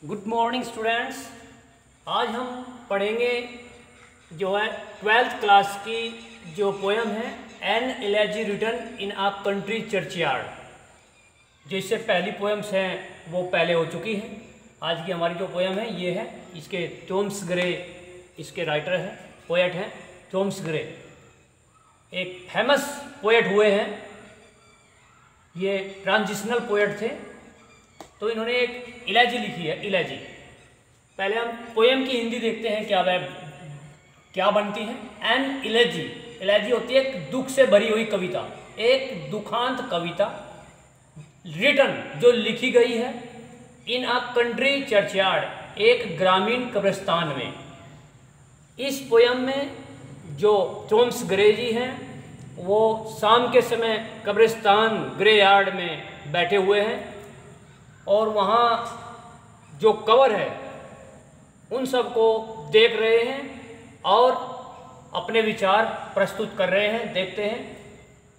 Good morning students. आज हम पढ़ेंगे जो है 12th क्लास की जो पोएम है an elegy written in a country churchyard. जो इससे पहली पोएम्स हैं वो पहले हो चुकी है। आज की हमारी जो पोएम है ये है, इसके थॉमस ग्रे इसके राइटर हैं, पोएट हैं। थॉमस ग्रे एक फेमस पोएट हुए हैं, ये ट्रांजिशनल पोएट थे। तो इन्होंने एक इलेजी लिखी है, इलेजी। पहले हम पोएम की हिंदी देखते हैं क्या बनती है। एन इलेजी, इलेजी होती है एक दुख से भरी हुई कविता, एक दुखांत कविता रिटन जो लिखी गई है इन अ कंट्री चर्चयार्ड, एक ग्रामीण कब्रिस्तान में। इस पोएम में जो थॉमस ग्रे जी हैं वो शाम के समय कब्रिस्तान ग्रे यार्ड में बैठे हुए हैं और वहाँ जो कवर है उन सबको देख रहे हैं और अपने विचार प्रस्तुत कर रहे हैं। देखते हैं।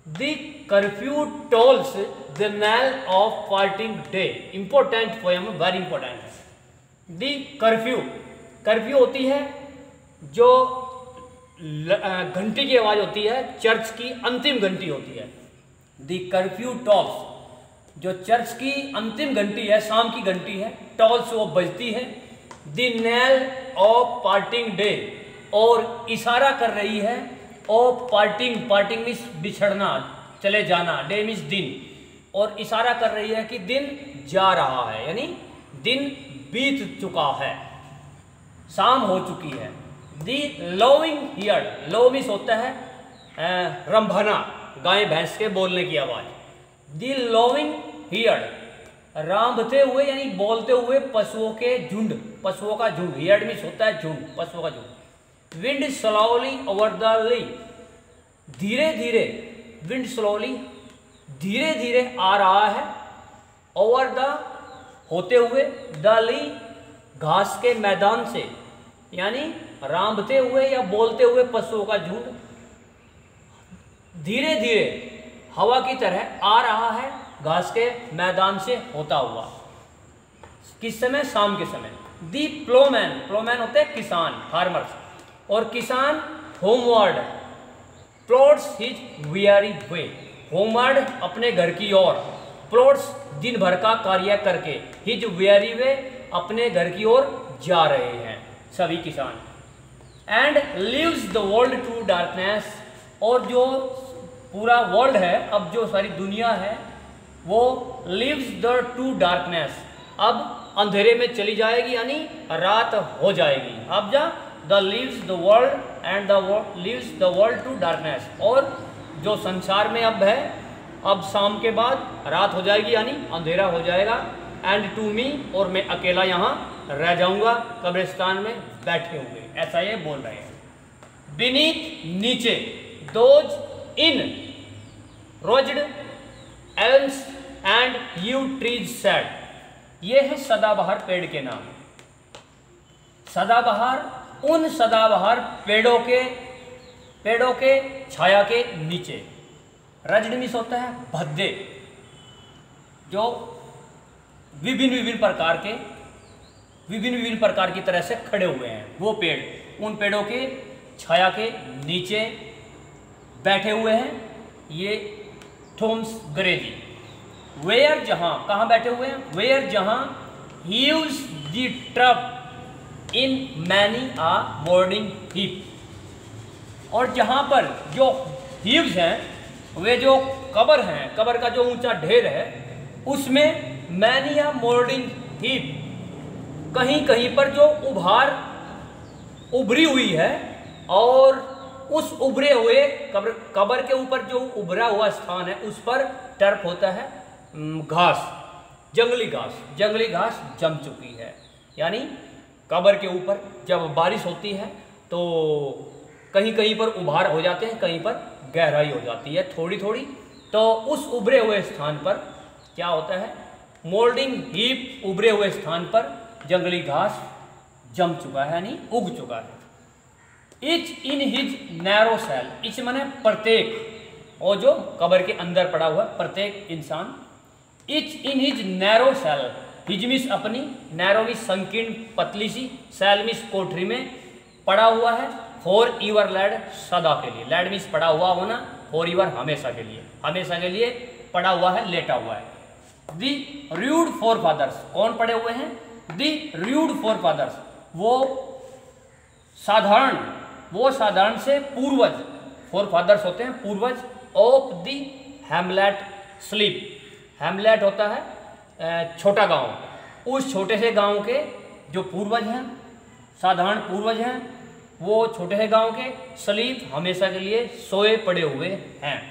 The curfew tolls the knell of parting day. Important poem, very important. The curfew होती है जो घंटी की आवाज़ होती है, चर्च की अंतिम घंटी होती है। द कर्फ्यू टोल्स, जो चर्च की अंतिम घंटी है, शाम की घंटी है, टॉल्स वो बजती है। The knell of parting day, और इशारा कर रही है ऑफ पार्टिंग, पार्टिंग मीन्स बिछड़ना, चले जाना, डे मीन्स दिन, और इशारा कर रही है कि दिन जा रहा है, यानी दिन बीत चुका है, शाम हो चुकी है। द लॉविंग हियर्ड, लो मीन्स होता है रंभना, गाय भैंस के बोलने की आवाज़। द लॉविंग हियर्ड, रांभते हुए यानी बोलते हुए पशुओं के झुंड, पशुओं का झुंड। हियर्ड मीन्स होता है झुंड, पशुओं का झुंड। विंड स्लोली ओवर द ली, धीरे धीरे, विंड स्लोली धीरे धीरे आ रहा है, ओवर द होते हुए, द ली घास के मैदान से, यानी रांभते हुए या बोलते हुए पशुओं का झुंड धीरे धीरे हवा की तरह आ रहा है घास के मैदान से होता हुआ। किस समय? शाम के समय। दी प्लोमैन, प्लोमैन होते हैं किसान, फार्मर्स, और किसान homeward plots his very way, homeward अपने घर की ओर, प्लॉट्स दिन भर का कार्य करके, हिज वेरी वे अपने घर की ओर जा रहे हैं सभी किसान। And leaves the world to darkness, और जो पूरा वर्ल्ड है, अब जो सारी दुनिया है वो लिव्स द टू डार्कनेस, अब अंधेरे में चली जाएगी, यानी रात हो जाएगी। अब जा the leaves the world and the leaves the world to darkness, और जो संसार में अब है, अब शाम के बाद रात हो जाएगी, यानी अंधेरा हो जाएगा। एंड टू मी, और मैं अकेला यहाँ रह जाऊंगा कब्रिस्तान में बैठे हुए, ऐसा ये बोल रहे हैं। बीनीथ नीचे, those in rugged elms and yew trees shade, ये है सदाबहार पेड़ के नाम। सदाबहार, उन सदाबहार पेड़ों के छाया के नीचे। रज्ड मीन्स होता है भद्दे, जो विभिन्न प्रकार की तरह से खड़े हुए हैं, वो पेड़, उन पेड़ों के छाया के नीचे बैठे हुए हैं ये थॉमस ग्रे जी। वेयर, जहां, कहां बैठे हुए हैं? वेयर, जहां heaves the turf in many a mouldering heap, और जहां पर जो हीव्स हैं, वे जो कबर हैं, कबर का जो ऊंचा ढेर है, उसमें मैनी आ मोर्निंग हीप, कहीं कहीं पर जो उभरी हुई है, और उस उभरे हुए कबर के ऊपर जो उभरा हुआ स्थान है उस पर टर्फ होता है घास, जंगली घास जम चुकी है। यानी कबर के ऊपर जब बारिश होती है तो कहीं कहीं पर उभार हो जाते हैं, कहीं पर गहराई हो जाती है थोड़ी थोड़ी, तो उस उभरे हुए स्थान पर क्या होता है? मोल्डिंग हीप, उभरे हुए स्थान पर जंगली घास जम चुका है, यानी उग चुका है। Each in his narrow cell, each माने प्रत्येक, और जो कबर के अंदर पड़ा हुआ प्रत्येक इंसान। Each in his narrow cell, his means अपनी, नैरो मीन्स संकीर्ण पतली सी, सेल मीन्स कोठरी में पड़ा हुआ है, फॉर ईवर लैड सदा के लिए, लैड मीन्स पड़ा हुआ होना, फॉर ईवर हमेशा के लिए, हमेशा के लिए पड़ा हुआ है, लेटा हुआ है। दी रूड फोर फादर्स, कौन पड़े हुए हैं? दी रूड फोर फादर्स, वो साधारण से पूर्वज, फोर फादर्स होते हैं पूर्वज, of the Hamlet sleep, Hamlet होता है छोटा गांव, उस छोटे से गांव के जो पूर्वज हैं, साधारण पूर्वज हैं, वो छोटे से गांव के स्लीप हमेशा के लिए सोए पड़े हुए हैं।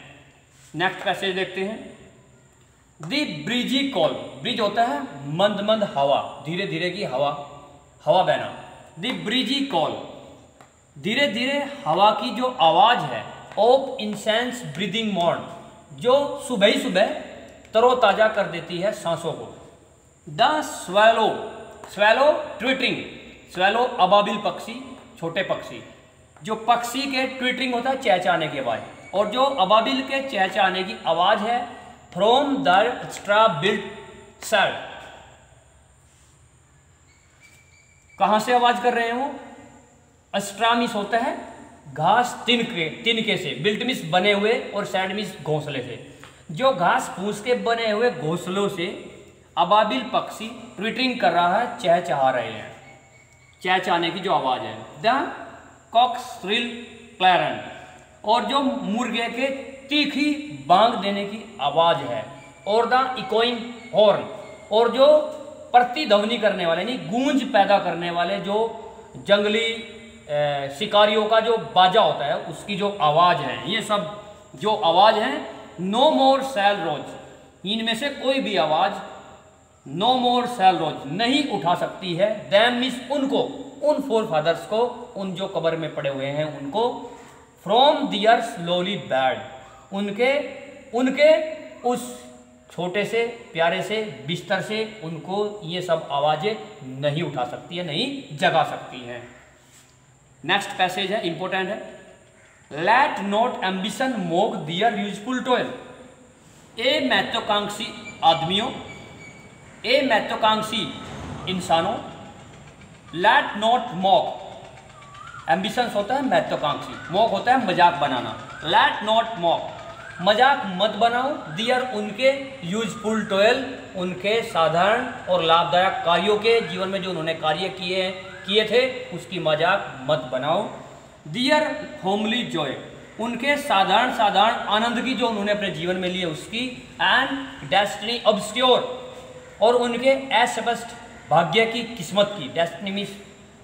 नेक्स्ट पैसेज देखते हैं। दी ब्रीजी कॉल, ब्रिज होता है मंद मंद हवा, धीरे धीरे की हवा बहना। दी ब्रीजी कॉल, धीरे धीरे हवा की जो आवाज है, ऑफ इंसेंस ब्रीदिंग मॉर्न, जो सुबह ही सुबह तरोताजा कर देती है सांसों को। The swallow, swallow twittering, swallow अबाबिल पक्षी, छोटे पक्षी, जो पक्षी के ट्विटरिंग होता है चहचहाने की आवाज, और जो अबाबिल के चहचहाने की आवाज है from the straw built cell, कहां से आवाज कर रहे हैं वो? अस्ट्रा मीस होता है घास तिनके से, बिल्ट मीस बने हुए, और सैड मीस घोंसले से, जो घास फूस के बने हुए घोंसलों से अबाबिल पक्षी ट्विटरिंग कर रहा है, चहचहा रहे हैं, चहचहाने की जो आवाज है। द कॉकस्ट्रिल क्लैरन, और जो मुर्गे के तीखी बांग देने की आवाज है, और द इकोइंग हॉर्न, और जो प्रतिध्वनि करने वाले यानी गूंज पैदा करने वाले जो जंगली शिकारियों का जो बाजा होता है उसकी जो आवाज है, ये सब जो आवाज है, नो मोर सेल रोज, इनमें से कोई भी आवाज नो मोर सेल रोज नहीं उठा सकती है। दैम मीन्स उनको, उन फोर फादर्स को, उन जो कब्र में पड़े हुए हैं उनको, फ्रॉम दियर स्लोली बैड, उनके उस छोटे से प्यारे से बिस्तर से उनको ये सब आवाजें नहीं उठा सकती है, नहीं जगा सकती हैं। नेक्स्ट पैसेज है, इंपॉर्टेंट है। Let not ambition mock their useful toil, ए महत्वाकांक्षी आदमियों, ए महत्वाकांक्षी इंसानों, लेट नॉट मॉक, एम्बिशंस होता है महत्वाकांक्षी, मॉक होता है मजाक बनाना, लेट नॉट मॉक, मजाक मत बनाओ, दियर उनके यूजफुल टॉयल, उनके साधारण और लाभदायक कार्यों के, जीवन में जो उन्होंने कार्य किए थे उसकी मजाक मत बनाओ। दियर होमली जॉय, उनके साधारण आनंद की जो उन्होंने अपने जीवन में लिए उसकी, एंड डेस्टिनी ऑब्स्क्योर, और उनके अस्पष्ट भाग्य की, किस्मत की, डेस्टिनी मीन्स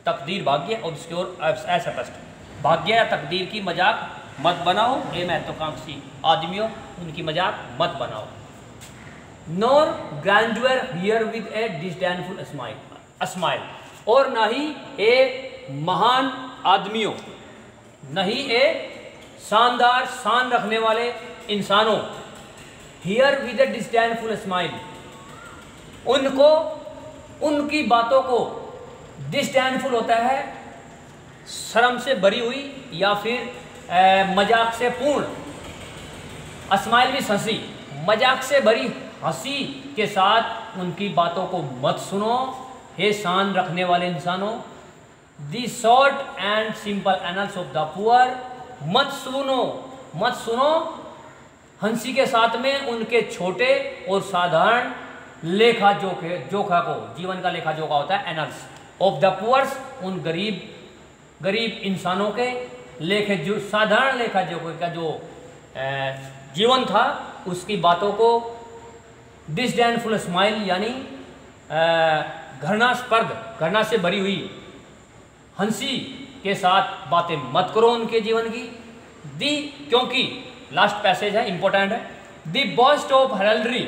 तकदीर, भाग्य, ऑब्स्क्योर अस्पष्ट भाग्य या तकदीर की मजाक मत बनाओ। ए महत्वाकांक्षी आदमियों, उनकी मजाक मत बनाओ। Nor grandeur hear with a disdainful smile, और ना ही ए महान आदमियों, नहीं ए शानदार शान रखने वाले इंसानों, here with a disdainful smile, उनको, उनकी बातों को, डिस्डेनफुल होता है शर्म से भरी हुई या फिर मजाक से पूर्ण, स्माइल भी हंसी, मजाक से भरी हंसी के साथ उनकी बातों को मत सुनो, हे शान रखने वाले इंसानों। दी short and simple annuls of the poor, मत सुनो हंसी के साथ में उनके छोटे और साधारण लेखा जोखा को, जीवन का लेखा जोखा होता है एनल्स ऑफ द पुअर्स, उन गरीब इंसानों के लेखे, जो साधारण लेखा जोखा का जो जीवन था उसकी बातों को डिस्डेनफुल स्माइल यानी घृणा से भरी हुई हंसी के साथ बातें मत करो उनके जीवन की। क्योंकि लास्ट पैसेज है, इंपॉर्टेंट है। दी बॉस्ट ऑफ हेरल्ड्री,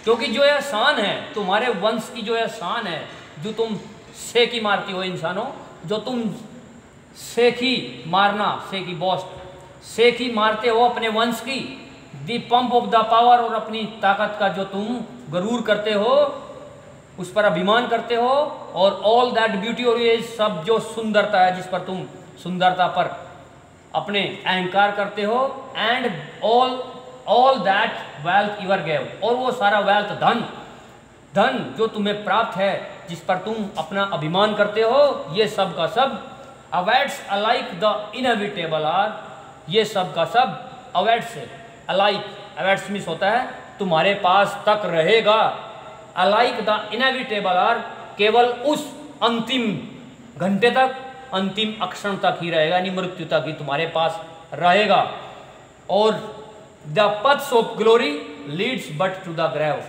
क्योंकि जो यह शान है, तुम्हारे वंश की जो यह शान है, जो तुम सेकी मारती हो इंसानों, जो तुम सेकी बॉस्ट सेकी मारते हो अपने वंश की। दी पंप ऑफ द पावर, और अपनी ताकत का जो तुम गरूर करते हो, उस पर अभिमान करते हो, और ऑल दैट ब्यूटी, और ये सब जो सुंदरता है जिस पर तुम सुंदरता पर अपने अहंकार करते हो, and all that wealth your gave, और वो सारा वेल्थ धन धन जो तुम्हें प्राप्त है, जिस पर तुम अपना अभिमान करते हो, ये सब का सब अवैट्स अलाइक द इनएविटेबल आर, ये सब का सब अवैट्स अलाइक, अवैट्स मीन्स होता है तुम्हारे पास तक रहेगा, अलाइक द इनएविटेबल आर, केवल उस अंतिम घंटे तक, अंतिम अक्षण तक ही रहेगा, यानी मृत्यु तक ही तुम्हारे पास रहेगा। और the paths of glory leads but to the grave,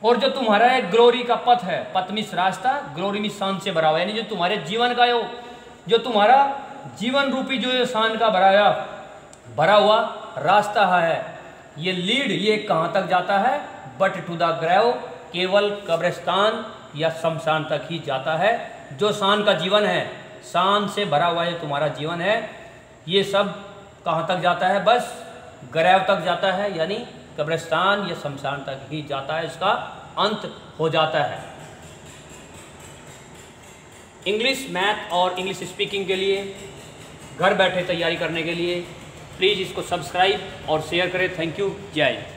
और जो तुम्हारा एक ग्लोरी का पथ है, पथ मीन्स रास्ता, ग्लोरी मीन्स शान से भरा हुआ, यानी जो तुम्हारे जीवन का जो तुम्हारा जीवन रूपी जो शान का भरा हुआ रास्ता है, ये लीड, ये कहाँ तक जाता है, बट टू द ग्रेव, केवल कब्रिस्तान या शमशान तक ही जाता है। जो शान का जीवन है, शान से भरा हुआ ये तुम्हारा जीवन है, ये सब कहाँ तक जाता है, बस ग्रेव तक जाता है, यानी कब्रिस्तान या शमशान तक ही जाता है, इसका अंत हो जाता है। इंग्लिश, मैथ और इंग्लिश स्पीकिंग के लिए घर बैठे तैयारी करने के लिए प्लीज़ इसको सब्सक्राइब और शेयर करें। Thank you. जय हिंद।